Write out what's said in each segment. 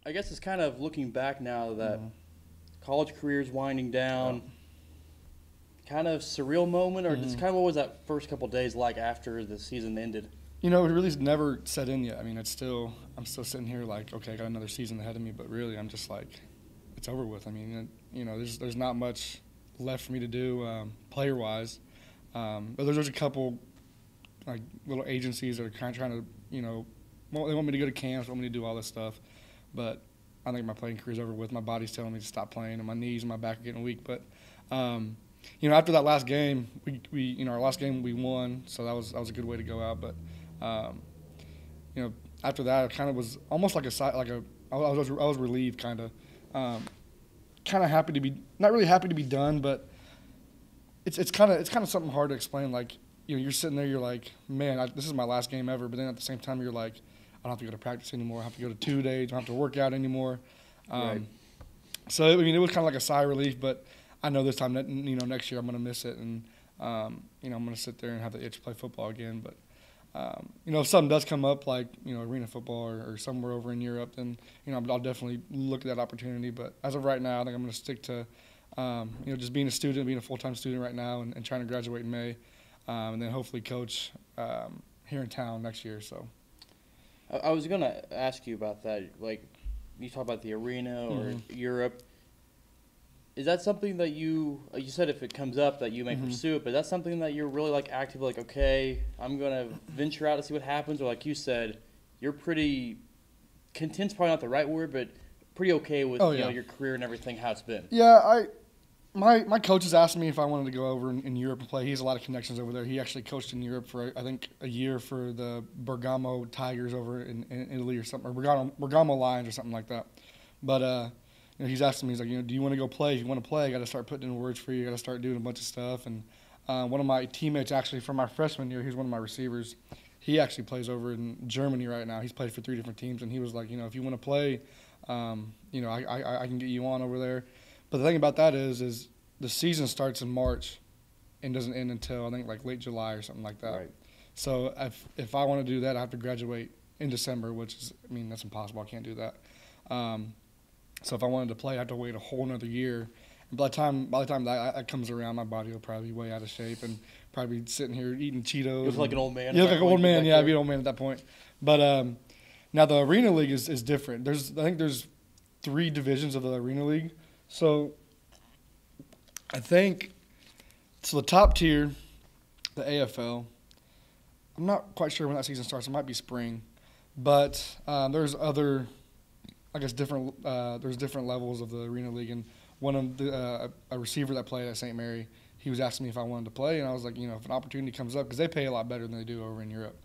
I guess it's kind of looking back now that Mm-hmm. college career's winding down. Yeah. Kind of surreal moment, or just Mm-hmm. kind of what was that first couple days like after the season ended? You know, it really's never set in yet. I mean, I'm still sitting here like, okay, I got another season ahead of me, but really, I'm just like, it's over with. I mean, you know, there's not much left for me to do player wise, but there's a couple like little agencies that are kind of trying to, you know, well, they want me to go to camps, want me to do all this stuff, but I think my playing career's over with. My body's telling me to stop playing, and my knees and my back are getting weak. But, you know, after that last game, we you know, our last game we won, so that was a good way to go out. But, um, you know, after that, it kind of was almost like I was relieved, kind of, kind of happy to be not really happy to be done, but it's kind of something hard to explain. Like, you know, you're sitting there, you're like, man, this is my last game ever. But then at the same time, you're like, I don't have to go to practice anymore. I have to go to 2 days. I don't have to work out anymore. Right. So I mean, it was kind of like a sigh of relief. But I know this time, that, you know, next year I'm going to miss it, and you know, I'm going to sit there and have the itch to play football again. But you know, if something does come up, like, you know, arena football or somewhere over in Europe, then, you know, I'll definitely look at that opportunity. But as of right now, I think I'm going to stick to you know, just being a student, being a full-time student right now, and trying to graduate in May, and then hopefully coach here in town next year. So. I was gonna ask you about that. Like, you talk about the arena or Europe. Is that something that you said if it comes up that you may pursue it, but that's something that you're really like actively like, okay, I'm gonna venture out to see what happens, or like you said, you're pretty content's probably not the right word, but pretty okay with you know, your career and everything how it's been. Yeah, my coach has asked me if I wanted to go over in Europe and play. He has a lot of connections over there. He actually coached in Europe for, I think, a year for the Bergamo Tigers over in Italy or something, or Bergamo Lions or something like that. But you know, he's asking me, he's like, you know, do you want to go play? If you want to play, I got to start putting in words for you. I got to start doing a bunch of stuff. And one of my teammates, actually, from my freshman year, he's one of my receivers. He actually plays over in Germany right now. He's played for 3 different teams, and he was like, you know, if you want to play, you know, I can get you on over there. But the thing about that is the season starts in March and doesn't end until, I think, like late July or something like that. Right. So if I want to do that, I have to graduate in December, which is, I mean, that's impossible. I can't do that. So if I wanted to play, I have to wait a whole another year. And by the time that comes around, my body will probably be way out of shape and probably be sitting here eating Cheetos. You look like an old man. You look like an old man. Yeah, I'd be an old man at that point. But now the Arena League is different. I think there's 3 divisions of the Arena League. So I think, so the top tier, the AFL, I'm not quite sure when that season starts. It might be spring. But there's other, I guess, there's different levels of the Arena League. And one of a receiver that played at St. Mary, he was asking me if I wanted to play. And I was like, you know, if an opportunity comes up, because they pay a lot better than they do over in Europe.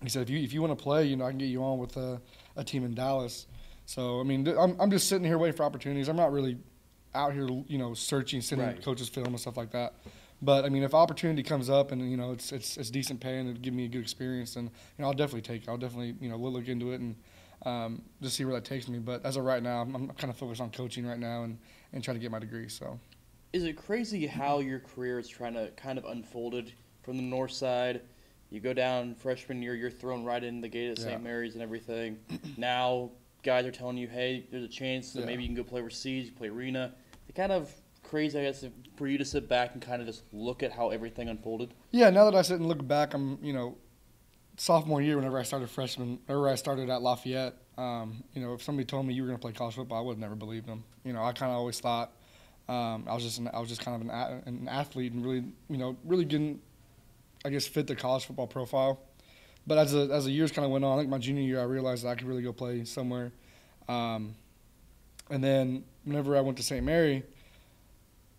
He said, if you want to play, you know, I can get you on with a team in Dallas. So, I mean, I'm just sitting here waiting for opportunities. I'm not really out here, you know, searching, sending coaches film and stuff like that. But I mean, if opportunity comes up and, you know, it's decent pay and it'll give me a good experience, then, you know, I'll definitely take it. I'll definitely, you know, look into it and just see where that takes me. But as of right now, I'm kind of focused on coaching right now and trying to get my degree. So, is it crazy how your career is trying to kind of unfolded from the north side? You go down freshman year, you're thrown right in the gate at St. Mary's and everything. Now guys are telling you, hey, there's a chance that maybe you can go play overseas, you play arena. It's kind of crazy, I guess, for you to sit back and kind of just look at how everything unfolded. Yeah, now that I sit and look back, I'm, you know, sophomore year, whenever I started at Lafayette, you know, if somebody told me you were going to play college football, I would have never believed them. You know, I kind of always thought I was just kind of an athlete and really didn't, I guess, fit the college football profile. But as the years kind of went on, I think my junior year, I realized that I could really go play somewhere. And then whenever I went to St. Mary,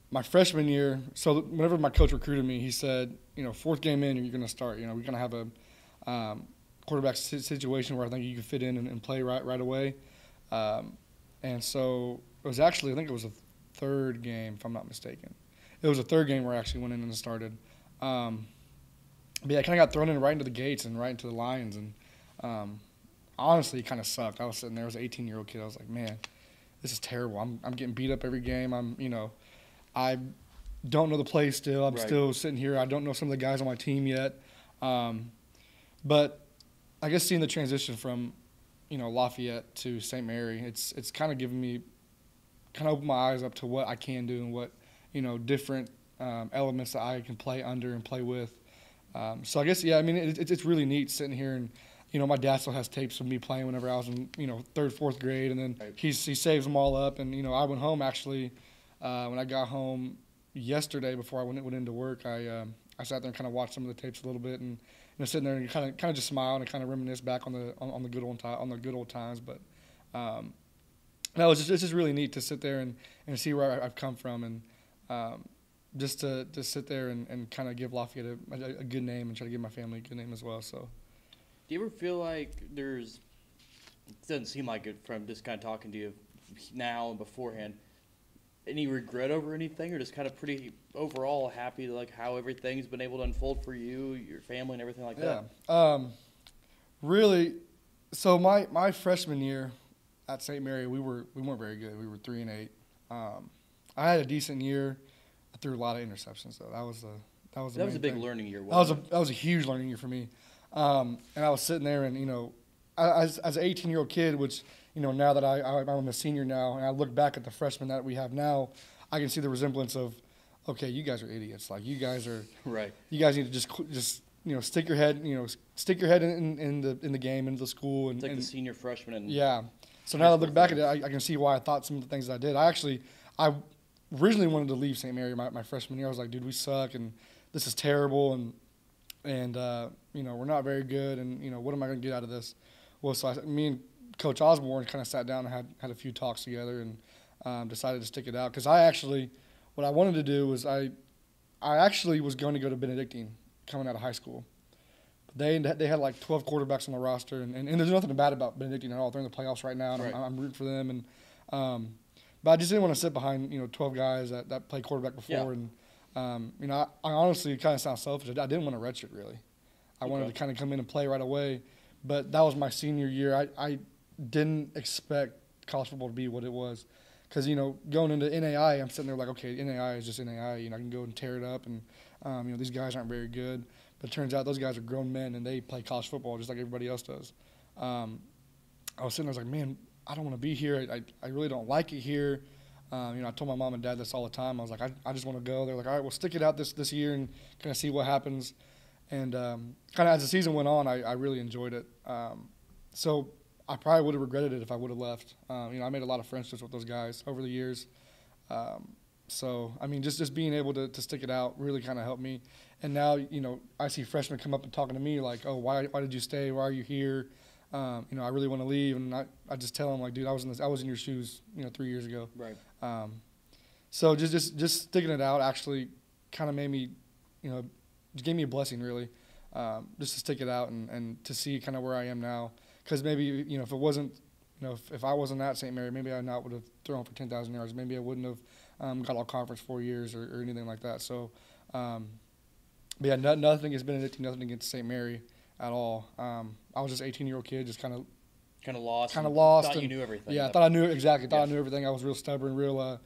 my freshman year, so whenever my coach recruited me, he said, you know, 4th game in, you're going to start. You know, we're going to have a quarterback situation where I think you can fit in and play right away. And so it was actually, I think it was a 3rd game, if I'm not mistaken. It was a 3rd game where I actually went in and started. But yeah, I kind of got thrown in right into the gates and right into the Lions. And honestly, it kind of sucked. I was sitting there, I was an 18-year-old kid. I was like, man, this is terrible. I'm getting beat up every game. I don't know the play still. I'm still sitting here. I don't know some of the guys on my team yet. But I guess seeing the transition from Lafayette to St. Mary, it's kind of given me, kind of opened my eyes up to what I can do and what, different elements that I can play under and play with. So I guess, yeah, I mean, it's really neat sitting here and, my dad still has tapes of me playing whenever I was in, third, fourth grade, and then Right. he saves them all up. And, I went home actually, when I got home yesterday before I went into work, I sat there and kind of watched some of the tapes a little bit and, sitting there and kind of just smile and kind of reminisce back on the good old times. But no, it's just really neat to sit there and see where I've come from, and just to sit there and kind of give Lafayette a good name and try to give my family a good name as well. So, Do you ever feel like it doesn't seem like it from just kind of talking to you now and beforehand, any regret over anything, or just kind of pretty overall happy like how everything's been able to unfold for you, your family, and everything like that? Yeah. Really, so my freshman year at St. Mary, we weren't very good. We were 3-8. I had a decent year. I threw a lot of interceptions though. That was a big learning year. That was a huge learning year for me. And I was sitting there, and as an 18-year-old kid, which now that I'm a senior now, and I look back at the freshmen that we have now, I can see the resemblance of, okay, you guys are idiots. Like, you guys are right. You guys need to just stick your head in the game, into the school, and It's like the senior freshman. And yeah. So now that I look back at it, I can see why I thought some of the things that I did. I originally wanted to leave St. Mary my freshman year. I was like, dude, we suck, and this is terrible, and we're not very good, and what am I going to get out of this? Well, so me and Coach Osborne kind of sat down and had a few talks together, and decided to stick it out, because what I wanted to do was I actually was going to go to Benedictine coming out of high school. They had like 12 quarterbacks on the roster, and there's nothing bad about Benedictine at all. They're in the playoffs right now, and right. I'm rooting for them. And but I just didn't want to sit behind 12 guys that played quarterback before. Yeah. And I honestly, it kind of sounds selfish. I didn't want to redshirt really. I wanted to kind of come in and play right away. But that was my senior year. I didn't expect college football to be what it was, because going into NAI, I'm sitting there like, okay, NAI is just NAI. I can go and tear it up, and these guys aren't very good. But it turns out those guys are grown men, and they play college football just like everybody else does. I was sitting there, I was like, man, I don't want to be here. I really don't like it here. I told my mom and dad this all the time. I was like, I just want to go. They're like, all right, we'll stick it out this year and kind of see what happens. And kind of as the season went on, I really enjoyed it. So I probably would have regretted it if I would have left. I made a lot of friendships with those guys over the years. So, I mean, just being able to stick it out really kind of helped me. And now, I see freshmen come up and talking to me like, oh, why did you stay? Why are you here? I really want to leave. And I just tell them, like, dude, I was in your shoes, 3 years ago. Right. So just sticking it out actually kind of made me, just gave me a blessing really, just to stick it out and to see kind of where I am now. Because maybe, if it wasn't, if I wasn't at St. Mary, maybe I not would have thrown for 10,000 yards. Maybe I wouldn't have got all conference 4 years or anything like that. So, but yeah, nothing against Benedictine, nothing against St. Mary at all. I was just an 18-year-old kid, just kind of lost. Thought you knew everything. Yeah, I thought I knew exactly. I knew everything. I was real stubborn, real,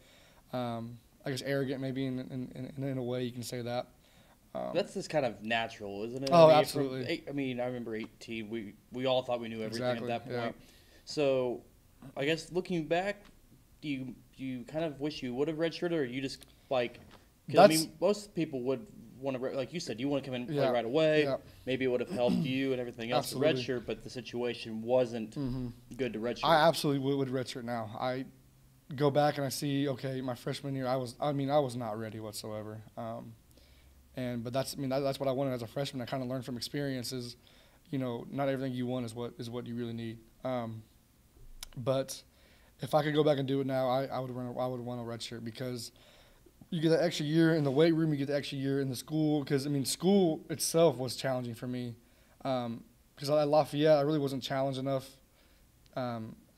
I guess arrogant, maybe in a way you can say that. That's just kind of natural, isn't it? Oh, absolutely. I remember 18. We all thought we knew everything Exactly, at that point. yeah. So, I guess looking back, do you kind of wish you would have redshirted, or you just like? 'Cause, most people would want to, like you said, you want to come in and play right away. Yeah. Maybe it would have helped you and everything else to redshirt, but the situation wasn't good to redshirt. I absolutely would redshirt now. I go back and I see, okay, my freshman year, I was not ready whatsoever. But that's what I wanted as a freshman. I kind of learned from experiences, not everything you want is what you really need. But if I could go back and do it now, I would want a redshirt, because you get that extra year in the weight room, you get the extra year in the school. Because school itself was challenging for me. Because at Lafayette, I really wasn't challenged enough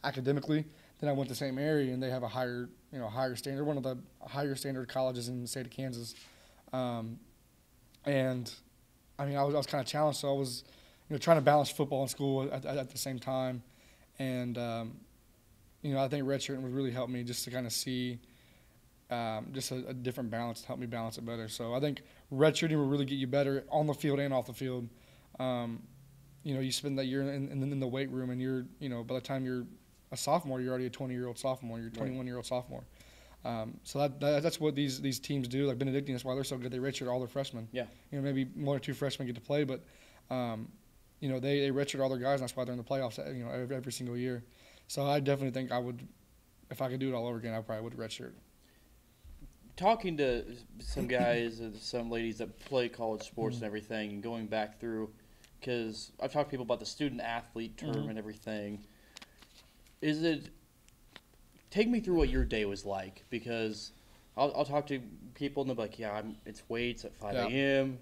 academically. Then I went to St. Mary, and they have a higher standard, one of the higher standard colleges in the state of Kansas. And I was kind of challenged, so I was, trying to balance football and school at the same time. And I think redshirting would really help me just to kind of see just a different balance, to help me balance it better. So I think redshirting will really get you better on the field and off the field. you spend that year in the weight room, and you're, by the time you're a sophomore, you're already a 20-year-old sophomore. You're a 21-year-old sophomore. So that's what these teams do. Like Benedictine, that's why they're so good. They redshirt all their freshmen. Yeah. Maybe 1 or 2 freshmen get to play, but they redshirt all their guys, and that's why they're in the playoffs. Every single year. So I definitely think I would, if I could do it all over again, I probably would redshirt. Talking to some guys, some ladies that play college sports and everything, and going back through, because I've talked to people about the student athlete term and everything. Take me through what your day was like, because I'll talk to people and they'll be like, yeah, it's weights at 5 a.m.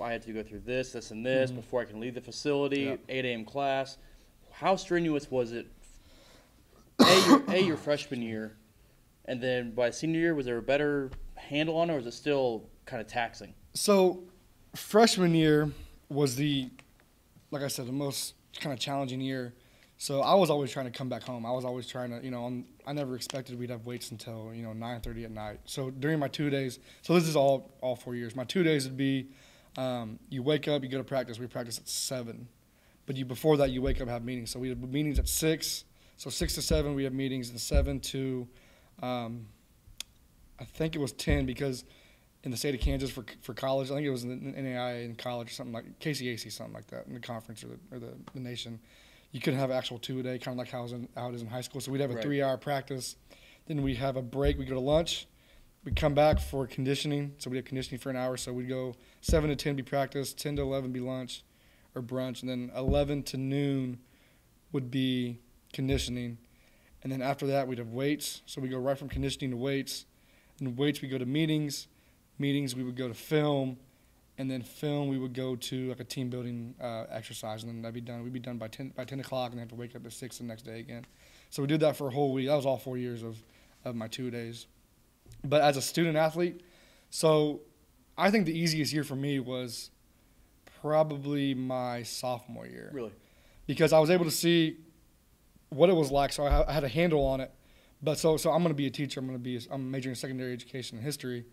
I had to go through this, and this before I can leave the facility. 8 a.m. class. How strenuous was it? Your freshman year, and then by senior year, was there a better handle on it, or was it still kind of taxing? So, freshman year was like I said, the most kind of challenging year. So I was always trying to come back home. I was always trying to, I never expected we'd have weights until, 9:30 at night. So during my 2 days, so this is all 4 years. My 2 days would be, you wake up, you go to practice. We practice at 7. But before that, you wake up and have meetings. So we had meetings at 6. So 6 to 7, we have meetings, and 7 to, I think it was 10, because in the state of Kansas for college, I think it was in the NAIA in college or something like KCAC, something like that, in the conference or the nation. You couldn't have an actual 2-a-day, kind of like how it is in high school. So we'd have a 3-hour practice. Then we'd have a break. We'd go to lunch. We'd come back for conditioning. So we'd have conditioning for an hour. So we'd go 7 to 10 be practice, 10 to 11 be lunch or brunch, and then 11 to noon would be conditioning. And then after that, we'd have weights. So we go right from conditioning to weights. And weights, we go to meetings. Meetings, we would go to film. And then film, we would go to like a team building exercise, and then that'd be done. We'd be done by 10 o'clock, and then have to wake up at 6 the next day again. So we did that for a whole week. That was all 4 years of my 2 days. But as a student athlete, so I think the easiest year for me was probably my sophomore year. Really? Because I was able to see what it was like, so I had a handle on it. But so I'm going to be a teacher. I'm majoring in secondary education and history.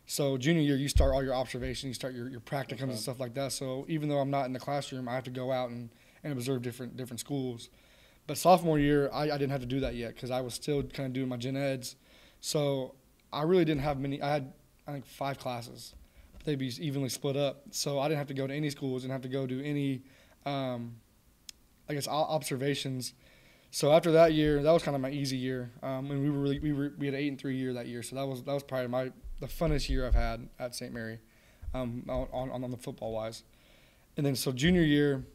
So junior year, you start all your observations, you start your practicums and stuff like that. So even though I'm not in the classroom, I have to go out and observe different schools. But sophomore year, I didn't have to do that yet, because I was still kind of doing my gen eds. So I really didn't have many. I had, I think, 5 classes. They'd be evenly split up. So I didn't have to go to any schools, didn't have to go to any, observations. So after that year, that was kind of my easy year. And we had an 8-3 year that year. So that was probably the funnest year I've had at St. Mary, on the football wise. And then so junior year,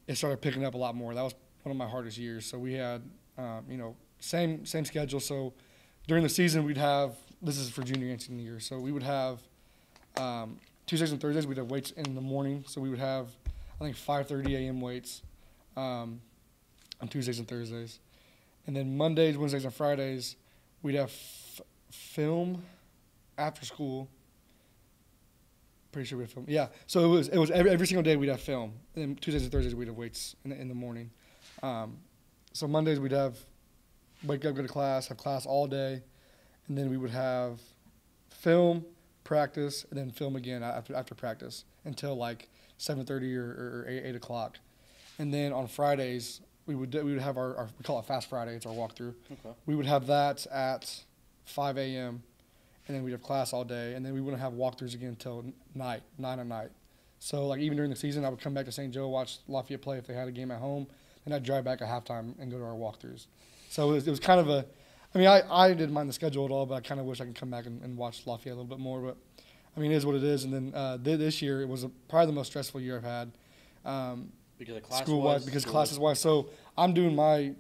it started picking up a lot more. That was one of my hardest years. So we had, same schedule. So during the season, we'd have, this is for junior and senior year. So we would have Tuesdays and Thursdays, we'd have weights in the morning. So we would have, I think, 5:30 a.m. weights on Tuesdays and Thursdays. And then Mondays, Wednesdays, and Fridays, we'd have film after school. Pretty sure we had film. Yeah. So it was every single day we'd have film. And then Tuesdays and Thursdays we'd have weights in the morning. So Mondays we'd have wake up, go to class, have class all day, and then we would have film, practice, and then film again after practice until like 7:30 or 8 o'clock. And then on Fridays we would have our we call it Fast Friday. It's our walkthrough. Okay. We would have that at 5 a.m. and then we'd have class all day, and then we wouldn't have walkthroughs again until 9 at night. So, like, even during the season, I would come back to St. Joe, watch Lafayette play if they had a game at home, and I'd drive back at halftime and go to our walkthroughs. So it was kind of I didn't mind the schedule at all, but I kind of wish I could come back and watch Lafayette a little bit more. But, it is what it is. And then this year, it was probably the most stressful year I've had. Because of class school-wise, because classes-wise. So I'm doing my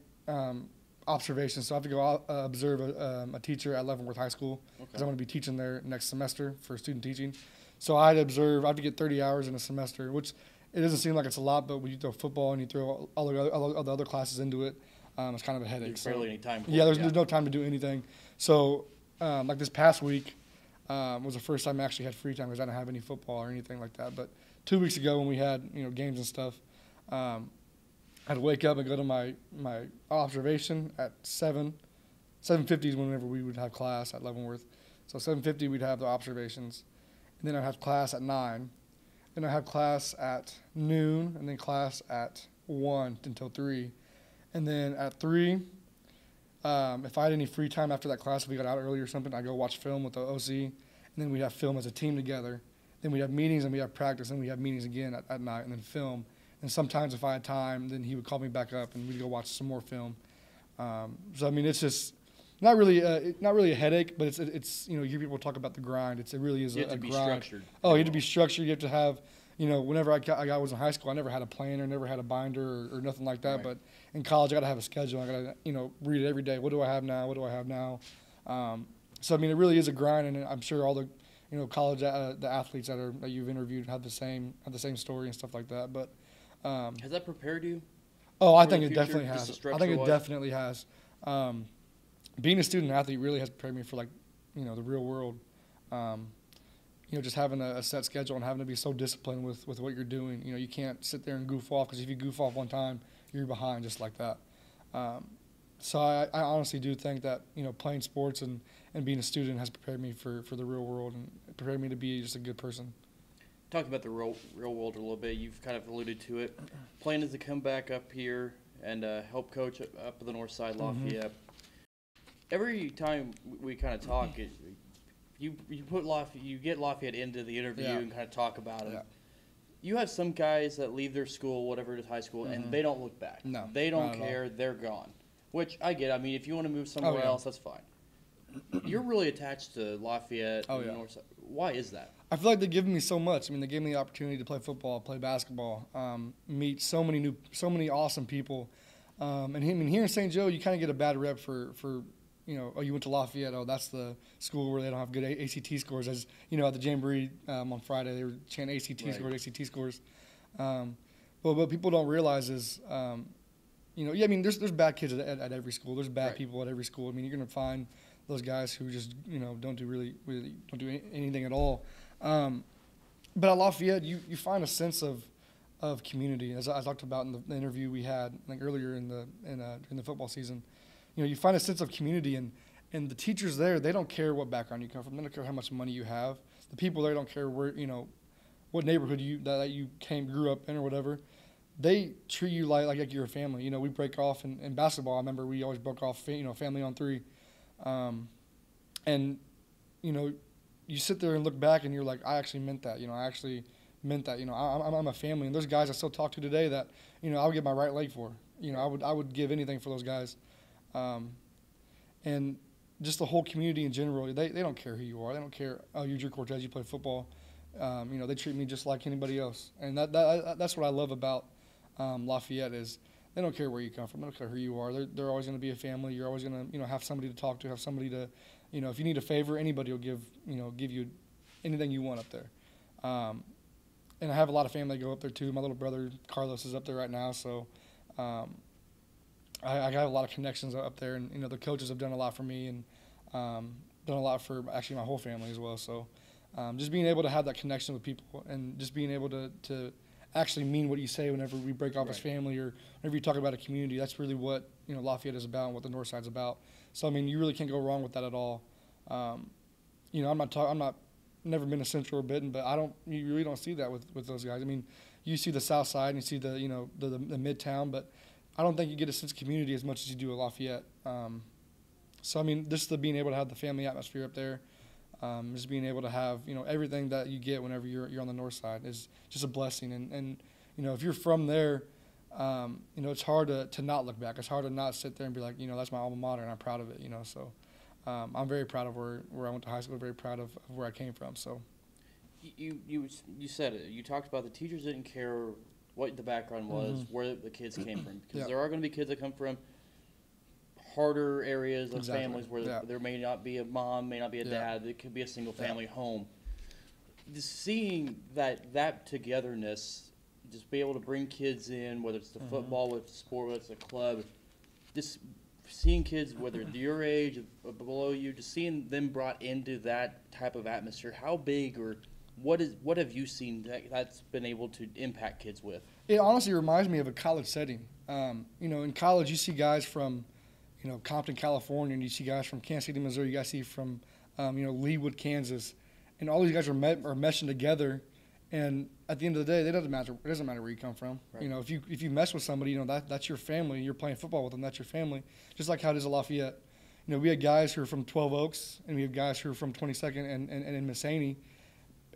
observations. So I have to go observe a teacher at Leavenworth High School, because I'm going to be teaching there next semester for student teaching. So I have to get 30 hours in a semester, which it doesn't seem like it's a lot, but when you throw football and you throw all the other classes into it, it's kind of a headache. There's barely any time for it. Yeah, there's no time to do anything. So like this past week was the first time I actually had free time, because I didn't have any football or anything like that. But 2 weeks ago when we had games and stuff, I'd wake up and go to my observation at 7:50 is whenever we would have class at Leavenworth. So 7:50 we'd have the observations, and then I'd have class at 9, Then I have class at noon, and then class at 1 until 3. And then at 3, if I had any free time after that class, if we got out early or something, I'd go watch film with the OC. And then we'd have film as a team together. Then we'd have meetings, and we'd have practice, and we'd have meetings again at night, and then film. And sometimes if I had time, then he would call me back up, and we'd go watch some more film. So, I mean, it's just not really a headache, but it's you hear people talk about the grind. It really is a grind. You have to be structured. Oh, you have to be structured. You have to have, whenever I was in high school, I never had a planner, never had a binder or nothing like that. Right. But in college, I got to have a schedule. I got to, read it every day. What do I have now? What do I have now? So, I mean, it really is a grind, and I'm sure all the, college the athletes that you've interviewed have the same story and stuff like that. But has that prepared you? Oh, I for think the it future, definitely just has. the I think it structure-wise? definitely has. Being a student athlete really has prepared me for the real world. Just having a set schedule and having to be so disciplined with what you're doing. You can't sit there and goof off, because if you goof off one time, you're behind just like that. So I honestly do think that playing sports and being a student has prepared me for the real world and prepared me to be just a good person. Talking about the real world a little bit, you've kind of alluded to it. Plan is to come back up here and help coach up at the north side, Lafayette. Every time we kind of talk, you get Lafayette into the interview and kind of talk about it. Yeah. You have some guys that leave their school, whatever it is, high school, and they don't look back. No, they don't not at all. care. They're gone. Which I get. I mean, if you want to move somewhere else, that's fine. You're really attached to Lafayette and the north side. Why is that? I feel like they've given me so much. I mean, they gave me the opportunity to play football, play basketball, meet so many awesome people. And here in St. Joe, you kind of get a bad rep for you went to Lafayette. Oh, that's the school where they don't have good ACT scores. As at the Jamboree on Friday, they were chanting ACT scores. But what people don't realize is, I mean, there's bad kids at every school. There's bad people at every school. I mean, you're gonna find those guys who just don't do don't do anything at all. But at Lafayette, you find a sense of community, as I talked about in the interview we had earlier in the football season. You find a sense of community, and the teachers there, they don't care what background you come from. They don't care how much money you have. The people there don't care where what neighborhood you grew up in or whatever. They treat you like you're a family. We break off in basketball. I remember we always broke off family on 3, and you sit there and look back and you're like, I actually meant that. I actually meant that. I'm a family, and there's guys I still talk to today that I would give my right leg for. I would give anything for those guys. And just the whole community in general, they don't care who you are. They don't care, oh, you're Drew Cortez, you play football. They treat me just like anybody else. And that's what I love about Lafayette is they don't care where you come from. They don't care who you are. They're always going to be a family. You're always going to have somebody to talk to, have somebody to, if you need a favor, anybody will give you anything you want up there. And I have a lot of family that go up there too. My little brother Carlos is up there right now, so I have a lot of connections up there, and the coaches have done a lot for me and done a lot for actually my whole family as well. So just being able to have that connection with people and just being able to actually mean what you say whenever we break off as family or whenever you talk about a community, that's really what Lafayette is about and what the North Side's about. So I mean, you really can't go wrong with that at all. I'm not never been to Central or Benton, but you really don't see that with those guys. I mean, you see the South Side and you see the Midtown, but I don't think you get a sense of community as much as you do at Lafayette. So I mean, just being able to have the family atmosphere up there, just being able to have everything that you get whenever you're on the North Side is just a blessing. And if you're from there, it's hard to not look back. It's hard to not sit there and be like, that's my alma mater and I'm proud of it. So I'm very proud of where I went to high school. Very proud of where I came from. So you said it. You talked about the teachers didn't care what the background was, where the kids came from, because there are going to be kids that come from harder areas of families where there may not be a mom, may not be a dad. It could be a single family home. Just seeing that togetherness, just be able to bring kids in, whether it's the football, whether it's the sport, whether it's a club, just seeing kids, whether they're your age or below you, just seeing them brought into that type of atmosphere. How big or what have you seen that's been able to impact kids with? It honestly reminds me of a college setting. In college you see guys from, Compton, California, and you see guys from Kansas City, Missouri. You guys see from, Leawood, Kansas, and all these guys are meshing together, And at the end of the day, it doesn't matter where you come from. Right. You know, if you mess with somebody, you know that's your family. You're playing football with them. That's your family. Just like how it is at Lafayette. You know, we had guys who are from 12 Oaks, and we have guys who are from 22nd and in Missaney,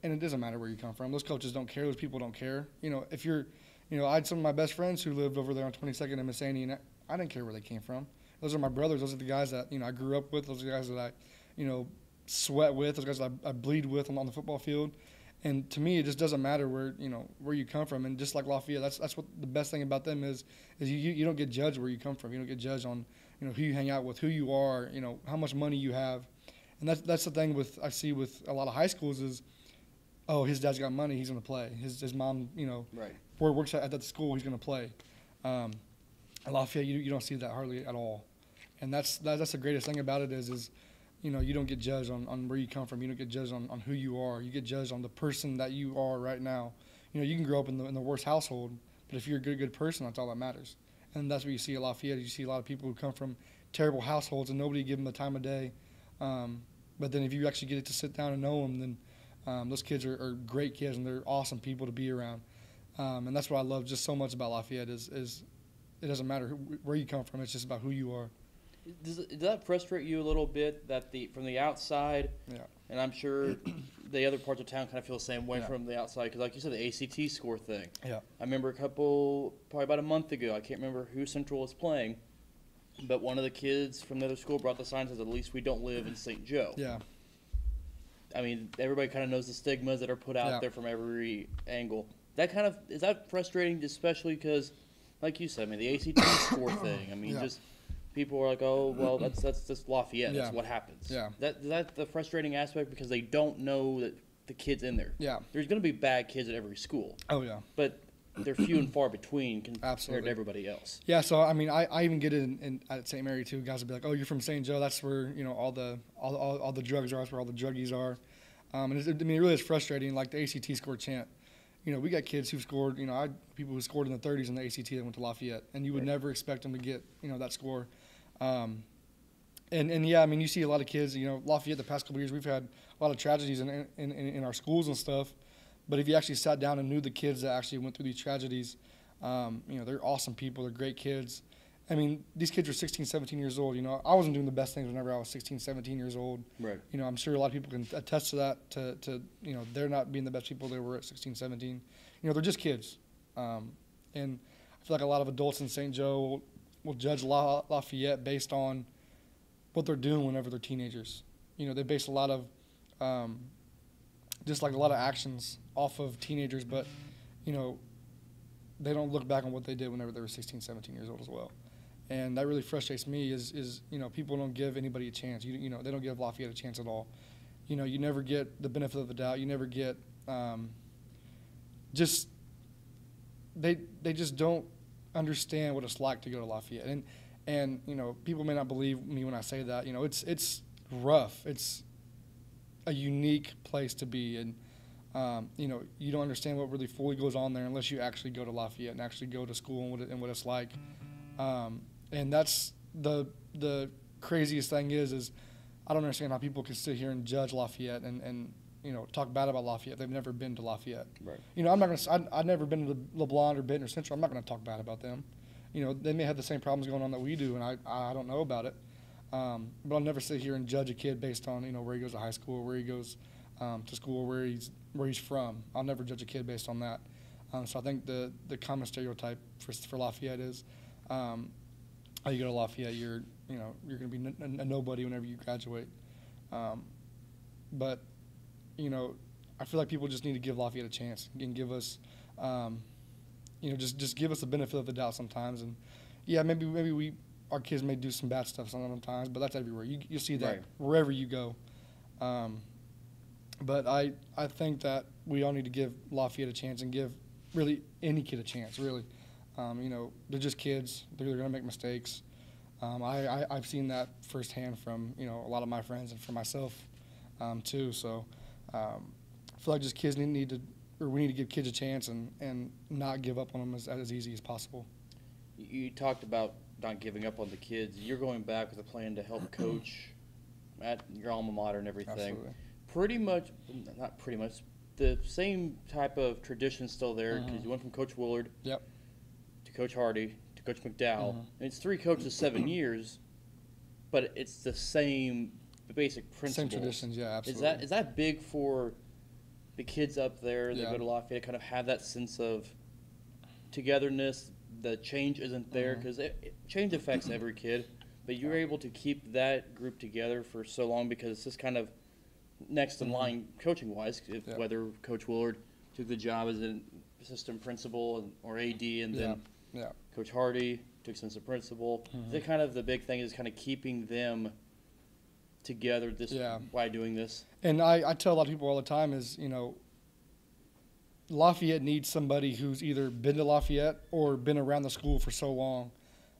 and it doesn't matter where you come from. Those coaches don't care. Those people don't care. You know, if you're, you know, I had some of my best friends who lived over there on 22nd and Missaney, and I didn't care where they came from. Those are my brothers. Those are the guys that, you know, I grew up with. Those are the guys that I, you know, sweat with. Those guys that I bleed with on the football field. And to me, it just doesn't matter where, you know, where you come from. And just like Lafayette, that's what the best thing about them is you don't get judged where you come from. You don't get judged on, you know, who you hang out with, who you are, you know, how much money you have. And that's the thing I see with a lot of high schools is, oh, his dad's got money, he's going to play. His mom, you know, right, where works at the school, he's going to play. At Lafayette, you don't see that hardly at all. And that's the greatest thing about it is you know, you don't get judged on where you come from. You don't get judged on who you are. You get judged on the person that you are right now. You know, you can grow up in the worst household, but if you're a good person, that's all that matters. And that's what you see at Lafayette. You see a lot of people who come from terrible households and nobody give them the time of day. But then if you actually get to sit down and know them, then those kids are great kids and they're awesome people to be around. And that's what I love just so much about Lafayette is it doesn't matter where you come from. It's just about who you are. Does that frustrate you a little bit that from the outside, yeah, and I'm sure the other parts of town kind of feel the same way yeah, from the outside, because like you said, the ACT score thing. Yeah. I remember probably about a month ago, I can't remember who Central was playing, but one of the kids from the other school brought the sign that says, "At least we don't live in St. Joe." Yeah. I mean, everybody kind of knows the stigmas that are put out Yeah. there from every angle. Is that frustrating, especially because, like you said, I mean, the ACT score thing. I mean, Yeah. just people are like, "Oh, well, that's just Lafayette. Yeah. That's what happens." Yeah. That's the frustrating aspect because they don't know that the kids in there. Yeah. There's going to be bad kids at every school, Oh, yeah. but they're few and far between compared Absolutely. to everybody else. Yeah, so I mean, I even get it at St. Mary too. Guys will be like, "Oh, you're from St. Joe. That's where, you know, all the drugs are. That's where all the druggies are." And it really is frustrating. Like the ACT score chant. You know, we got kids who scored. You know, people who scored in the 30s in the ACT that went to Lafayette, and you would Right. never expect them to get, you know, that score. And yeah, I mean, you see a lot of kids. You know, Lafayette the past couple of years, we've had a lot of tragedies in our schools and stuff. But if you actually sat down and knew the kids that actually went through these tragedies, you know, they're awesome people. They're great kids. I mean, these kids are 16, 17 years old. You know, I wasn't doing the best things whenever I was 16, 17 years old. Right. You know, I'm sure a lot of people can attest to that, to you know, they're not being the best people they were at 16, 17. You know, they're just kids. And I feel like a lot of adults in St. Joe will judge Lafayette based on what they're doing whenever they're teenagers. You know, they base a lot of, just like a lot of actions off of teenagers, but, you know, they don't look back on what they did whenever they were 16, 17 years old as well. And that really frustrates me is you know, people don't give anybody a chance. You know, they don't give Lafayette a chance at all. You know, you never get the benefit of the doubt. You never get they just don't understand what it's like to go to Lafayette. And you know, people may not believe me when I say that. You know, it's rough. It's a unique place to be, and you know, you don't understand what really fully goes on there unless you actually go to Lafayette and actually go to school and what it's like. And that's the craziest thing is I don't understand how people can sit here and judge Lafayette and you know, talk bad about Lafayette. They've never been to Lafayette. Right. You know, I've never been to LeBlanc or Benton or Central. I'm not gonna talk bad about them. You know, they may have the same problems going on that we do, and I don't know about it. But I'll never sit here and judge a kid based on, you know, where he goes to high school, where he goes to school, where he's from. I'll never judge a kid based on that. So I think the common stereotype for Lafayette is, oh, you go to Lafayette, you're going to be a nobody whenever you graduate. But you know, I feel like people just need to give Lafayette a chance and give us, you know, just give us the benefit of the doubt sometimes. And yeah, maybe our kids may do some bad stuff sometimes, but that's everywhere. You see that Right. wherever you go. But I think that we all need to give Lafayette a chance and give really any kid a chance, really. You know, they're just kids. They're going to make mistakes. I've seen that firsthand from, you know, a lot of my friends and from myself too. So I feel like just kids we need to give kids a chance and not give up on them as easy as possible. You talked about not giving up on the kids. You're going back with a plan to help coach at your alma mater and everything. Absolutely. Pretty much, not pretty much, the same type of tradition still there because you went from Coach Willard Yep. to Coach Hardy to Coach McDowell. And it's 3 coaches, 7 years, but it's the same basic principles. Same traditions, yeah, absolutely. Is that big for the kids up there that Yeah. go to Lafayette, kind of have that sense of togetherness? The change isn't there because change affects every kid, but you're able to keep that group together for so long because it's just kind of next in line coaching wise. Whether Coach Willard took the job as an assistant principal or AD, and then Coach Hardy took assistant principal. The kind of the big thing is kind of keeping them together by doing this. And I tell a lot of people all the time is, Lafayette needs somebody who's either been to Lafayette or been around the school for so long.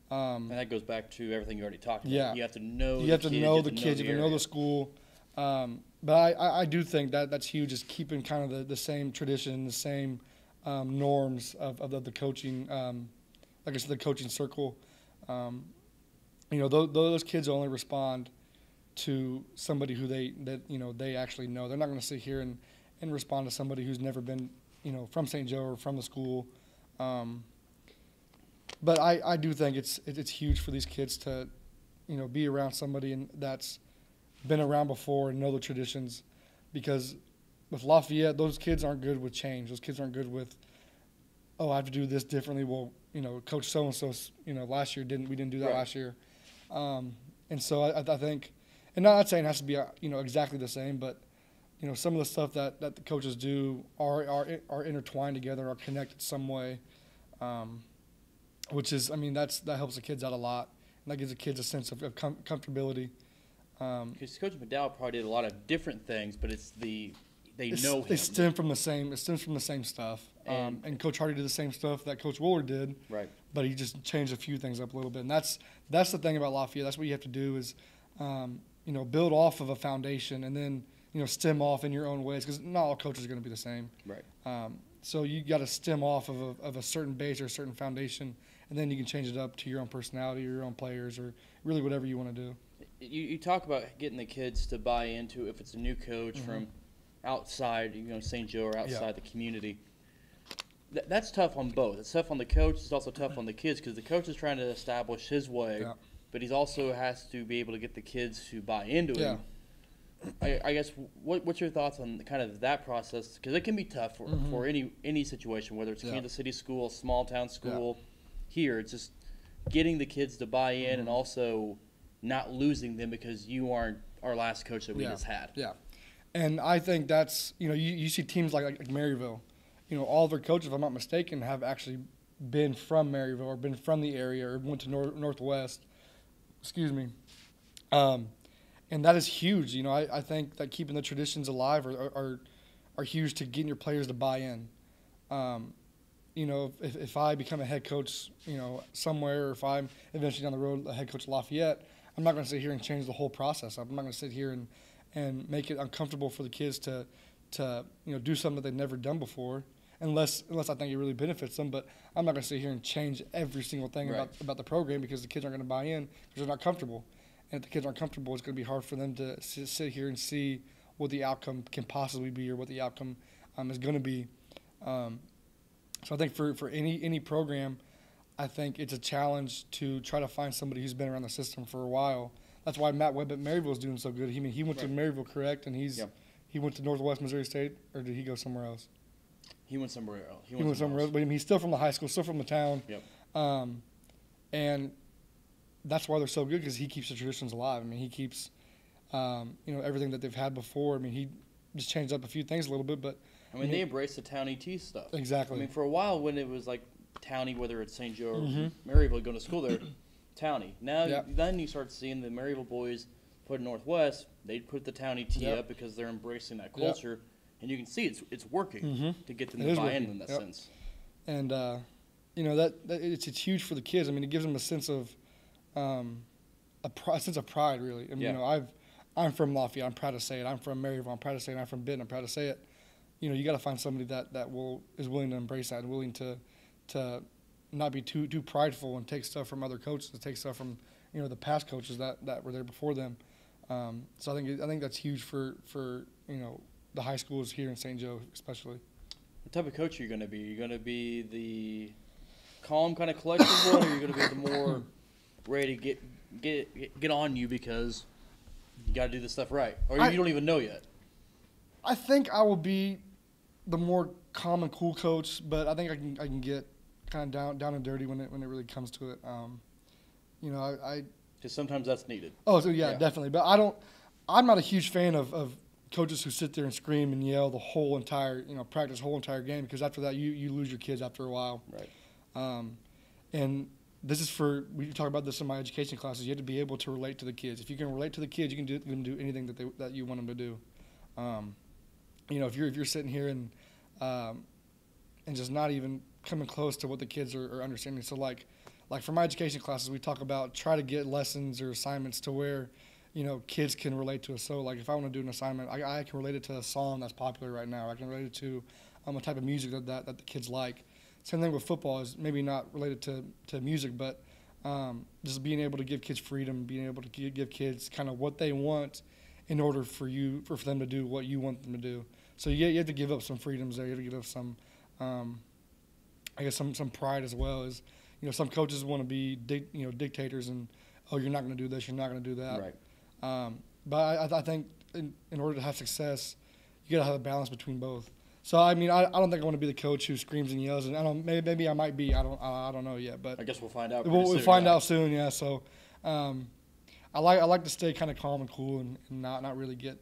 And that goes back to everything you already talked about. Yeah. You have to know you have to know the kids, you have to know the school. But I do think that's huge, is keeping kind of the same tradition, the same norms of the coaching, like I said, the coaching circle. Those kids only respond to somebody who they actually know. They're not going to sit here and respond to somebody who's never been, from St. Joe or from the school. But I do think it's huge for these kids to, be around somebody that's been around before and know the traditions, because with Lafayette, those kids aren't good with change. Those kids aren't good with, I have to do this differently. Well, Coach so-and-so, last year we didn't do that last year. And so I think, and not saying it has to be, exactly the same, but, some of the stuff that the coaches do are intertwined together, are connected some way, which is, that helps the kids out a lot. And that gives the kids a sense of comfortability. Because Coach McDowell probably did a lot of different things, but they know him. It stems from the same stuff. And Coach Hardy did the same stuff that Coach Willard did. Right. But he just changed a few things up a little bit. And that's the thing about Lafayette. That's what you have to do is, build off of a foundation and then, stem off in your own ways, because not all coaches are going to be the same. Right. So you got to stem off of a certain base or a certain foundation, and then you can change it up to your own personality or your own players or really whatever you want to do. You talk about getting the kids to buy into, if it's a new coach from outside, St. Joe or outside the community. That's tough on both. It's tough on the coach. It's also tough on the kids, because the coach is trying to establish his way, but he also has to be able to get the kids to buy into him. I guess what's your thoughts on kind of that process? Because it can be tough for any situation, whether it's Kansas City school, small town school. Here, it's just getting the kids to buy in and also not losing them because you aren't our last coach that we just had. Yeah, and I think that's, you see teams like Maryville. All of their coaches, if I'm not mistaken, have actually been from Maryville or been from the area or went to Northwest. Excuse me. And that is huge. I think that keeping the traditions alive are huge to getting your players to buy in. If I become a head coach, somewhere, or if I'm eventually down the road a head coach at Lafayette, I'm not going to sit here and change the whole process. I'm not going to sit here and make it uncomfortable for the kids to do something that they've never done before, unless I think it really benefits them. But I'm not going to sit here and change every single thing about the program, because the kids aren't going to buy in because they're not comfortable. And if the kids aren't comfortable, it's going to be hard for them to sit here and see what the outcome can possibly be or what the outcome is going to be. So I think for any program, I think it's a challenge to try to find somebody who's been around the system for a while. That's why Matt Webb at Maryville is doing so good. He went to Maryville, correct? And he went to Northwest Missouri State, or did he go somewhere else? He went somewhere else. He went somewhere else, but he's still from the high school, still from the town. Yep. And that's why they're so good, because he keeps the traditions alive. He keeps, everything that they've had before. He just changed up a few things a little bit, but they embrace the town ET stuff. Exactly. For a while when it was like towny, whether it's St. Joe or Maryville, going to school there, towny. Now then you start seeing the Maryville boys put Northwest. They put the town ET up because they're embracing that culture, and you can see it's working to get them to buy in that sense. And that it's huge for the kids. It gives them a sense of a sense of pride, really. I'm from Lafayette. I'm proud to say it. I'm from Maryville. I'm proud to say it. I'm from Benton. I'm proud to say it. You got to find somebody that is willing to embrace that and willing to not be too prideful and take stuff from other coaches, to take stuff from the past coaches that were there before them. So I think that's huge for the high schools here in St. Joe, especially. What type of coach are you going to be? Are you going to be the calm kind of collective one, or are you going to be the more ready to get on you because you got to do this stuff right, or you don't even know yet? I think I will be the more calm and cool coach, but I think I can get kind of down and dirty when it really comes to it. Because sometimes that's needed. Oh, so yeah, definitely. But I'm not a huge fan of coaches who sit there and scream and yell the whole entire practice, whole entire game, because after that you lose your kids after a while. Right. And this is we talk about this in my education classes. You have to be able to relate to the kids. If you can relate to the kids, you can do anything that you want them to do. If you're sitting here and just not even coming close to what the kids are understanding. So like for my education classes, we talk about try to get lessons or assignments to where kids can relate to it. So like if I want to do an assignment, I can relate it to a song that's popular right now. I can relate it to a type of music that the kids like. Same thing with football is maybe not related to music, but just being able to give kids freedom, being able to give kids kind of what they want in order for them to do what you want them to do. So you have to give up some freedoms there. You have to give up some, some pride as well. As some coaches want to be dictators and you're not going to do this, you're not going to do that. Right. But I think in order to have success, you got to have a balance between both. So I don't think I want to be the coach who screams and yells. And maybe I might be. I don't know yet. But I guess we'll find out. We'll find out soon. Yeah. So I like to stay kind of calm and cool and not really get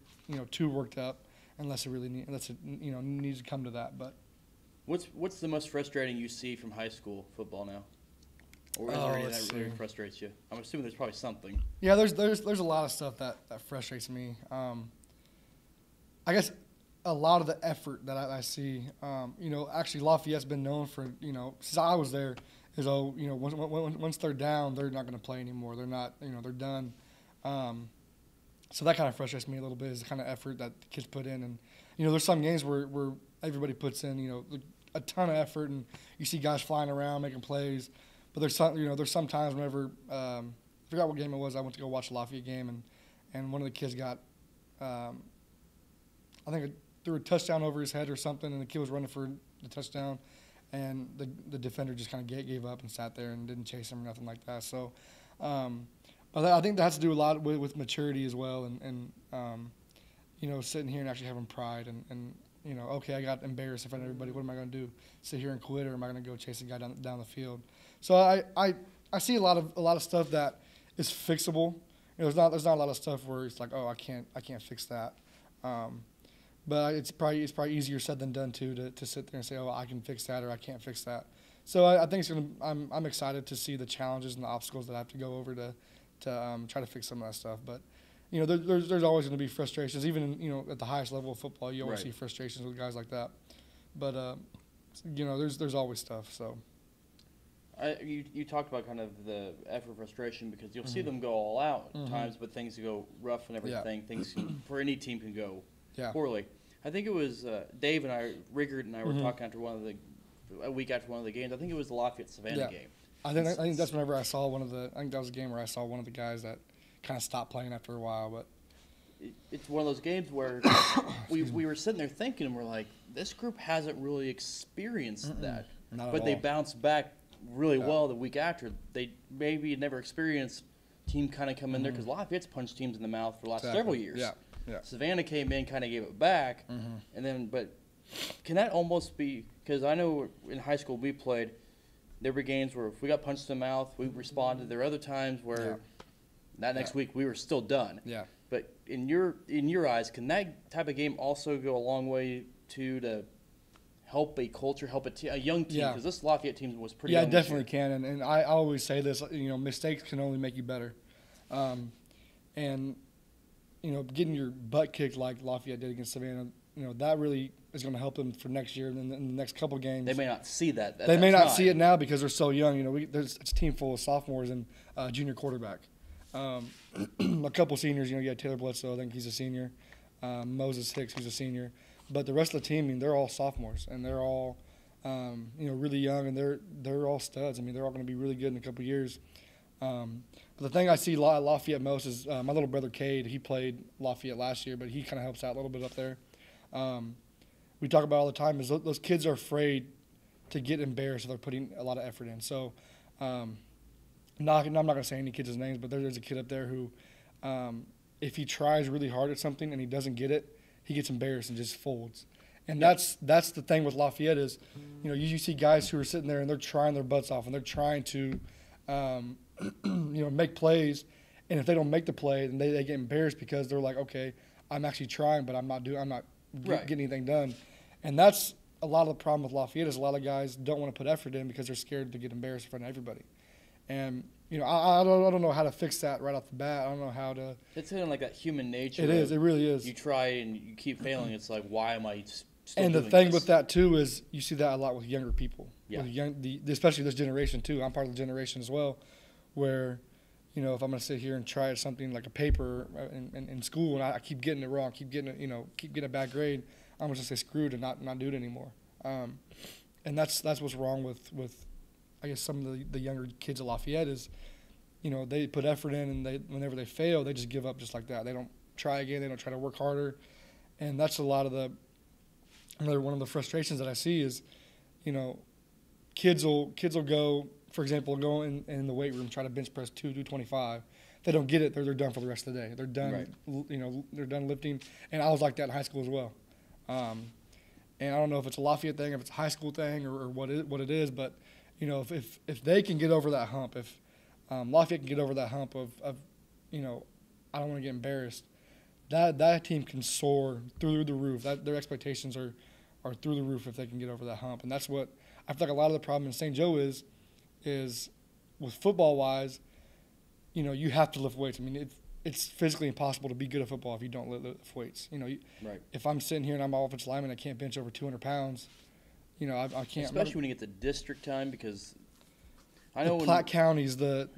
too worked up unless it needs to come to that. But what's the most frustrating you see from high school football now? Or is there anything that really frustrates you? I'm assuming there's probably something. Yeah, there's a lot of stuff that frustrates me. I guess a lot of the effort that I see, actually Lafayette's been known for, since I was there, is once they're down, they're not going to play anymore. They're not, they're done. So that kind of frustrates me a little bit, is the kind of effort that the kids put in. And, there's some games where everybody puts in, a ton of effort, and you see guys flying around making plays. But there's some times whenever I forgot what game it was. I went to go watch a Lafayette game, and one of the kids got, I think threw a touchdown over his head or something, and the kid was running for the touchdown, and the defender just kind of gave up and sat there and didn't chase him or nothing like that. So, but I think that has to do a lot with maturity as well, and sitting here and actually having pride and okay, I got embarrassed in front of everybody. What am I going to do? Sit here and quit, or am I going to go chase a guy down the field? So I see a lot of stuff that is fixable. There's not a lot of stuff where it's like, oh, I can't fix that. But it's probably easier said than done too to sit there and say, oh, I can fix that or I can't fix that. So I think I'm excited to see the challenges and the obstacles that I have to go over to try to fix some of that stuff. But there's always going to be frustrations, even at the highest level of football. You always see frustrations with guys like that. But there's always stuff. So. You talked about kind of the effort frustration because you'll see them go all out at times, but things go rough and everything. Yeah. Things for any team can go poorly. I think it was Dave and I, Rickard and I were talking a week after one of the games. I think it was the Lafayette Savannah game. I think that's whenever I saw I think that was a game where I saw one of the guys that kind of stopped playing after a while. But it's one of those games where we were sitting there thinking, and we're like, this group hasn't really experienced that, but they bounced back really well the week after. They maybe had never experienced team kind of come in there because Lafayette's punched teams in the mouth for the last several years. Yeah. Savannah came in, kind of gave it back, and then but can that almost be because I know in high school we played. There were games where if we got punched in the mouth, we responded. There were other times where that next week we were still done. Yeah. But in your eyes, can that type of game also go a long way to help a culture, help a young team? Because this Lafayette team was pretty young. Yeah, it definitely can. And I always say this, mistakes can only make you better. And, getting your butt kicked like Lafayette did against Savannah, that really is going to help them for next year and in the next couple games. They may not see that. They may not see it now because they're so young. It's a team full of sophomores and junior quarterback. A couple seniors, you had Taylor Bledsoe, I think he's a senior. Moses Hicks, he's a senior. But the rest of the team, they're all sophomores, and they're all, really young, and they're all studs. They're all going to be really good in a couple of years. But the thing I see Lafayette most is my little brother Cade. He played Lafayette last year, but he kind of helps out a little bit up there. We talk about all the time is those kids are afraid to get embarrassed if they're putting a lot of effort in. So, I'm not going to say any kids' names, but there's a kid up there who, if he tries really hard at something and he doesn't get it, he gets embarrassed and just folds. And that's the thing with Lafayette is, you see guys who are sitting there and they're trying their butts off and they're trying to, make plays. And if they don't make the play, then they get embarrassed because they're like, okay, I'm actually trying, but I'm not getting anything done. And that's a lot of the problem with Lafayette is a lot of guys don't want to put effort in because they're scared to get embarrassed in front of everybody. And I don't know how to fix that right off the bat. I don't know how to. It's kind of like that human nature. It is. It really is. You try and you keep failing. It's like, why am I still and doing the thing this? with that too is you see that a lot with younger people. Yeah. With especially this generation too. I'm part of the generation as well, where, if I'm going to sit here and try something like a paper in school and I keep getting it wrong, keep getting a bad grade, I'm going to say screwed and not do it anymore. And that's what's wrong with I guess some of the younger kids at Lafayette is, they put effort in and whenever they fail, they just give up just like that. They don't try again. They don't try to work harder. And that's a lot of one of the frustrations that I see is, kids will go, for example, go in the weight room, try to bench press 225. They don't get it. They're done for the rest of the day. They're done, right. They're done lifting. And I was like that in high school as well. And I don't know if it's a Lafayette thing, if it's a high school thing, or what it is, but if they can get over that hump, if Lafayette can get over that hump of I don't want to get embarrassed, that team can soar through the roof. Their expectations are through the roof if they can get over that hump, and that's what I feel like a lot of the problem in St. Joe is with football wise. You have to lift weights. I mean, it's physically impossible to be good at football if you don't lift weights. Right. If I'm sitting here and I'm an offensive lineman, I can't bench over 200 pounds. I can't. Especially when you get to district time, because I know the Platte counties, the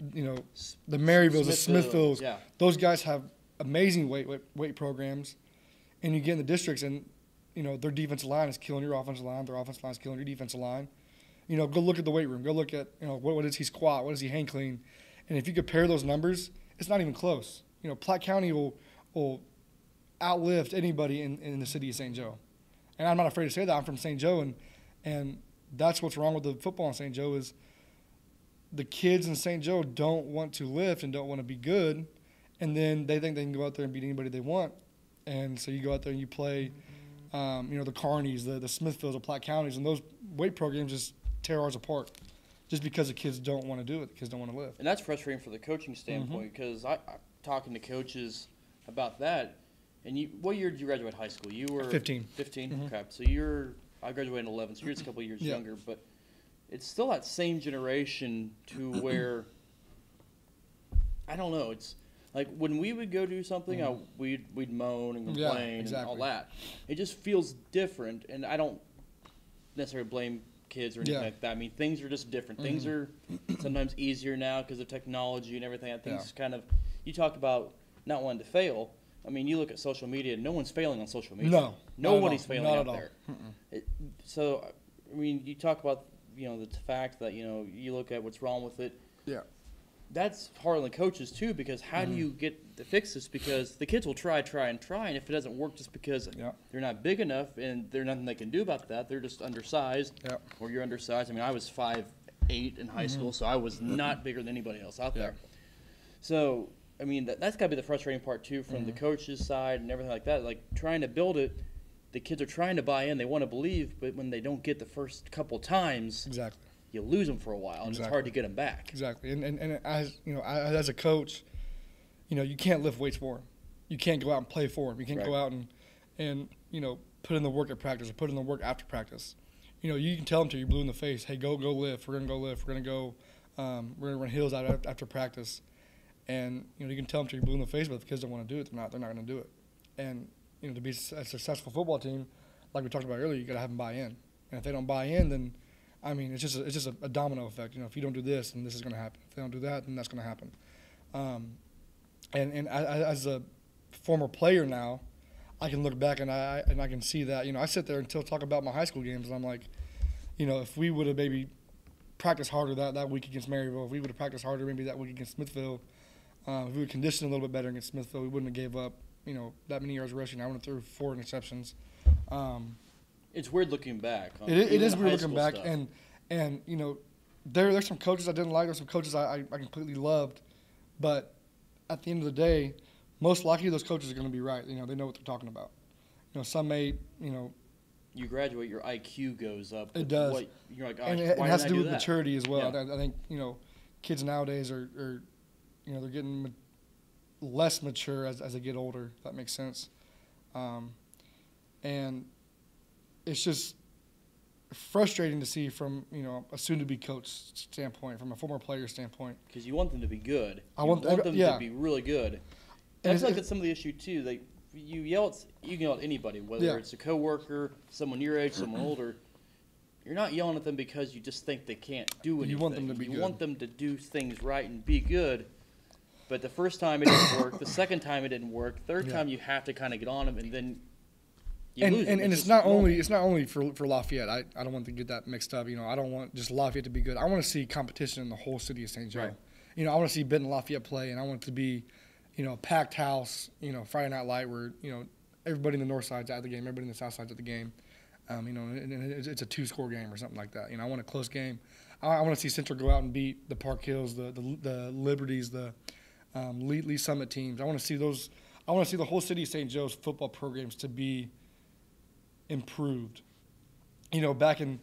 Maryvilles, the Smithvilles, yeah. Those guys have amazing weight programs, and you get in the districts and their defensive line is killing your offensive line, their offensive line is killing your defensive line. Go look at the weight room, go look at what does he squat, what does he hang clean, and if you compare those numbers, it's not even close. Platte County will outlift anybody in the city of St. Joe, and I'm not afraid to say that. I'm from St. Joe, and that's what's wrong with the football in St. Joe is the kids in St. Joe don't want to lift and don't want to be good, and then they think they can go out there and beat anybody they want. And so you go out there and you play, the Kearneys, the Smithfields, the Platte Counties, and those weight programs just tear ours apart just because the kids don't want to do it. The kids don't want to lift. And that's frustrating for the coaching standpoint because I'm talking to coaches about that. And what year did you graduate high school? You were 15. 15? Mm-hmm. Okay. So I graduated in 11, so you're just a couple of years younger. But it's still that same generation to where, I don't know, it's like when we would go do something, we'd moan and complain and all that. It just feels different, and I don't necessarily blame kids or anything like that. I mean, things are just different. Things are sometimes easier now because of technology and everything. I think it's kind of, you talk about not wanting to fail. I mean, you look at social media, no one's failing on social media. No. Nobody's failing out there. So, I mean, you talk about, the fact that, you look at what's wrong with it. Yeah. That's hard on the coaches, too, because how do you get to fix this? Because the kids will try, and if it doesn't work just because they're not big enough and there's nothing they can do about that, they're just undersized or you're undersized. I mean, I was 5'8" in high school, so I was not bigger than anybody else out there. So, I mean, that's got to be the frustrating part, too, from the coach's side and everything like that. Like, trying to build it, the kids are trying to buy in, they want to believe, but when they don't get the first couple times, you lose them for a while, and it's hard to get them back. Exactly. And as a coach, you can't lift weights for them. You can't go out and play for them. You can't go out and put in the work at practice or put in the work after practice. You can tell them till you're blue in the face, hey, go lift. We're going to go lift. We're going to go we're going to run hills out after practice. And, you can tell them till you're blue in the face, but if the kids don't want to do it, they're not going to do it. And, to be a successful football team, like we talked about earlier, you got to have them buy in. And if they don't buy in, then, I mean, it's just a domino effect. If you don't do this, then this is going to happen. If they don't do that, then that's going to happen. And as a former player now, I can look back and I can see that. I sit there and talk about my high school games, and I'm like, if we would have maybe practiced harder that week against Maryville, if we would have practiced harder maybe that week against Smithville, if we would condition a little bit better against Smithville, we wouldn't have gave up, that many yards rushing. I went through 4 interceptions. It's weird looking back. It is weird looking back, and you know, there's some coaches I didn't like. There's some coaches I completely loved, but at the end of the day, most likely those coaches are going to be right. You know, they know what they're talking about. You know, some may, you know. You graduate, your IQ goes up. It does. You're like, and it has to do with maturity as well. Yeah. I think, you know, kids nowadays are, you know, they're getting less mature as they get older, if that makes sense. And it's just frustrating to see from, you know, a soon-to-be coach standpoint, from a former player standpoint. Because you want them to be good. I want them to be really good. And I feel like that's some of the issue, too. Like, you can yell at anybody, whether it's a coworker, someone your age, someone older. You're not yelling at them because you just think they can't do anything. You want them to be good. You want them to do things right and be good. But the first time it didn't work, the second time it didn't work, third time you have to kind of get on them, and then you lose them. And it's not only for Lafayette. I don't want to get that mixed up. You know, I don't want just Lafayette to be good. I want to see competition in the whole city of St. Joe. Right. You know, I want to see Benton Lafayette play, and I want it to be, you know, a packed house, you know, Friday Night Light where, you know, everybody in the north side's at the game, everybody in the south side's at the game. You know, and it's a 2-score game or something like that. You know, I want a close game. I want to see Central go out and beat the Park Hills, the Liberties, the Lee Summit teams. I want to see those. I want to see the whole city of St. Joe's football programs to be improved. You know, back in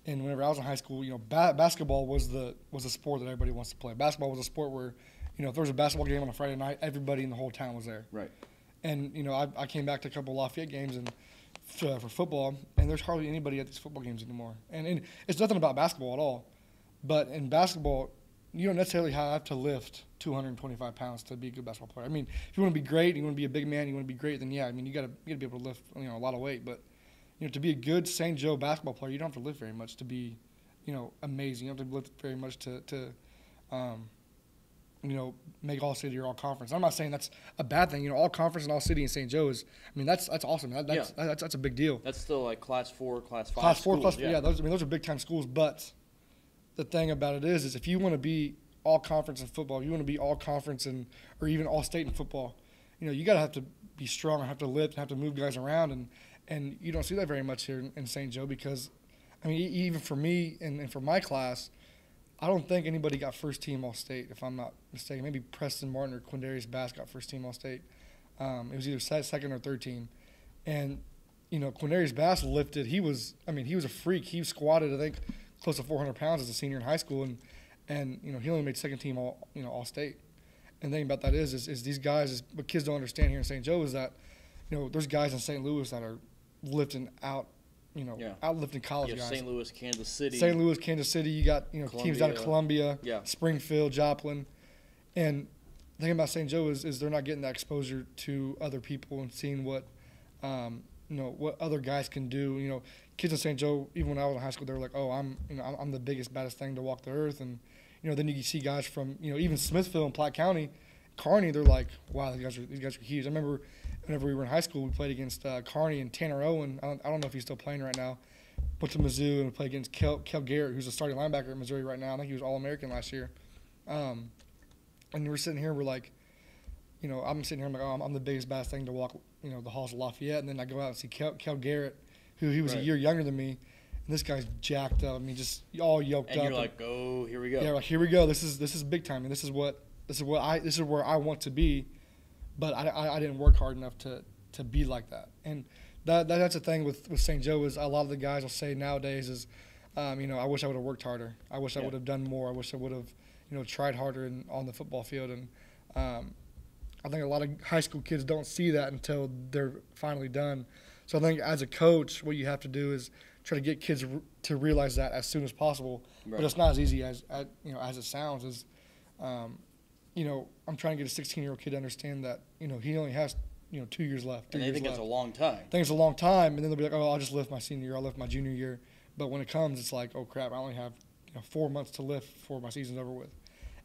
whenever I was in high school, you know, basketball was the sport that everybody wants to play. Basketball was a sport where, you know, if there was a basketball game on a Friday night, everybody in the whole town was there. Right. And, you know, I came back to a couple of Lafayette games and for football, and there's hardly anybody at these football games anymore. And it's nothing about basketball at all. But in basketball, you don't necessarily have to lift 225 pounds to be a good basketball player. I mean, if you want to be great, you want to be a big man, you want to be great, then yeah, I mean, you got to be able to lift, you know, a lot of weight. But, you know, to be a good St. Joe basketball player, you don't have to lift very much to be, you know, amazing. You don't have to lift very much to you know, make all city or all conference. I'm not saying that's a bad thing. You know, all conference and all city in St. Joe is, I mean, that's awesome. That's a big deal. That's still like Class 4, Class 5 Class 4, schools, yeah. Those are big time schools. But the thing about it is if you want to be all conference in football, you want to be all conference or even all state in football, you know, you got to have to be strong and have to lift and have to move guys around. And you don't see that very much here in St. Joe because, I mean, even for me and for my class, I don't think anybody got first team All-State, if I'm not mistaken. Maybe Preston Martin or Quindarius Bass got first team All-State. It was either second or third team. And, you know, Quindarius Bass lifted. He was a freak. He squatted, I think, close to 400 pounds as a senior in high school. And you know, he only made second team All-State. And the thing about that is these guys, what kids don't understand here in St. Joe is that, you know, there's guys in St. Louis that are lifting out, you know, outlifting college guys. St. Louis, Kansas City. St. Louis, Kansas City. You got, you know, Columbia, teams out of Columbia, Springfield, Joplin. And the thing about St. Joe is they're not getting that exposure to other people and seeing what, you know, what other guys can do. You know, kids in St. Joe, even when I was in high school, they were like, oh, I'm the biggest, baddest thing to walk the earth. And, you know, then you see guys from, you know, even Smithville and Platte County, Kearney, they're like, wow, these guys are huge. I remember whenever we were in high school, we played against Kearney and Tanner Owen. I don't know if he's still playing right now. Went to Mizzou and played against Kel Garrett, who's a starting linebacker at Missouri right now. I think he was All-American last year. And we're sitting here, we're like, you know, I'm sitting here, I'm like, oh, I'm the biggest, baddest thing to walk, you know, the halls of Lafayette. And then I go out and see Kel Garrett, who he was a year younger than me. And this guy's jacked up. I mean, just all yoked up. And you're like, oh, here we go. Yeah, like, here we go. This is big time. And this is where I want to be. But I didn't work hard enough to be like that. And that's the thing with St. Joe is a lot of the guys will say nowadays is, you know, I wish I would have worked harder. I wish I would have done more. I wish I would have, you know, tried harder on the football field. And I think a lot of high school kids don't see that until they're finally done. So I think as a coach, what you have to do is try to get kids to realize that as soon as possible. Right. But it's not as easy as you know, as it sounds. Is you know, I'm trying to get a 16-year-old kid to understand that, you know, he only has, you know, 2 years left. And they think it's a long time. They think it's a long time, and then they'll be like, oh, I'll just lift my senior year, I'll lift my junior year. But when it comes, it's like, oh, crap, I only have, you know, 4 months to lift before my season's over with.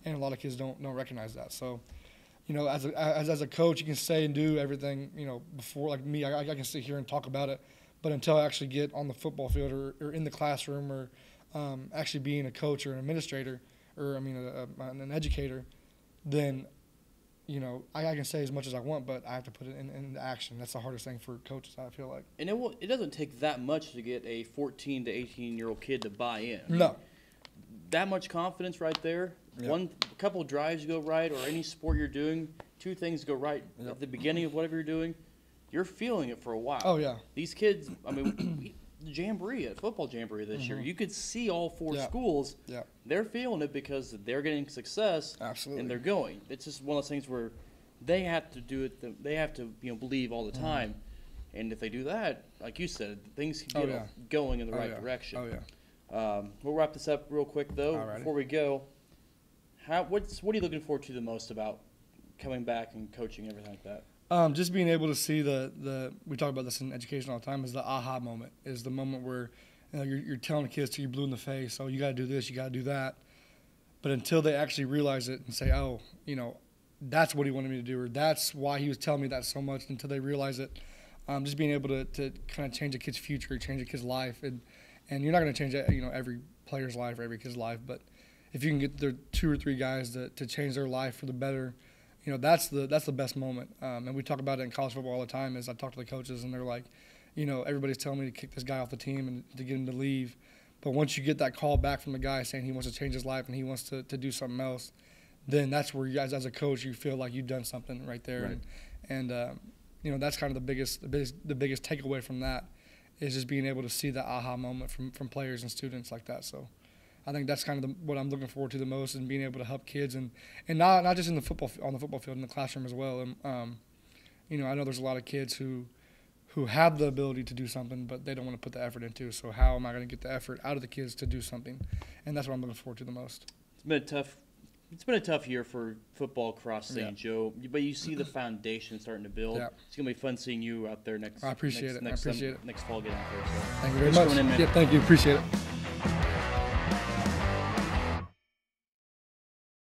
And a lot of kids don't recognize that. So, you know, as a coach, you can say and do everything, you know, before, like me, I can sit here and talk about it. But until I actually get on the football field or in the classroom or actually being a coach or an administrator or, I mean, an educator, then I can say as much as I want, but I have to put it into action. That's the hardest thing for coaches, I feel like. And it doesn't take that much to get a 14 to 18-year-old kid to buy in. No. That much confidence right there. Yep. A couple of drives go right, or any sport you're doing, 2 things go right at the beginning of whatever you're doing, you're feeling it for a while. Oh, yeah. These kids, I mean, football jamboree this year, you could see all 4 schools. Yeah. They're feeling it because they're getting success. Absolutely. And they're going. It's just one of those things where they have to do it. They have to believe all the time. And if they do that, like you said, things can get going in the right direction. Oh, yeah. We'll wrap this up real quick, though. Alrighty. Before we go, what are you looking forward to the most about coming back and coaching and everything like that? Just being able to see we talk about this in education all the time, is the aha moment, is the moment where you're telling the kids till you're blue in the face, oh, you got to do this, you got to do that. But until they actually realize it and say, oh, that's what he wanted me to do, or that's why he was telling me that so much, until they realize it, just being able to kind of change a kid's future, change a kid's life. And you're not going to change every player's life or every kid's life, but if you can get the 2 or 3 guys to change their life for the better, that's the best moment. And we talk about it in college football all the time. As I talk to the coaches, and they're like, everybody's telling me to kick this guy off the team and to get him to leave. But once you get that call back from the guy saying he wants to change his life and he wants to do something else, then that's where you guys, as a coach, you feel like you've done something right there. Right. And that's kind of the biggest takeaway from that, is just being able to see the aha moment from players and students like that. So I think that's kind of what I'm looking forward to the most, and being able to help kids, and not just on the football field, in the classroom as well. And I know there's a lot of kids who have the ability to do something, but they don't want to put the effort into. So how am I going to get the effort out of the kids to do something? And that's what I'm looking forward to the most. It's been a tough year for football across St. Joe, but you see the foundation starting to build. Yeah. It's going to be fun seeing you out there next. I appreciate it. Next fall, get out there. So. Thank you very much. Thank you. Appreciate it.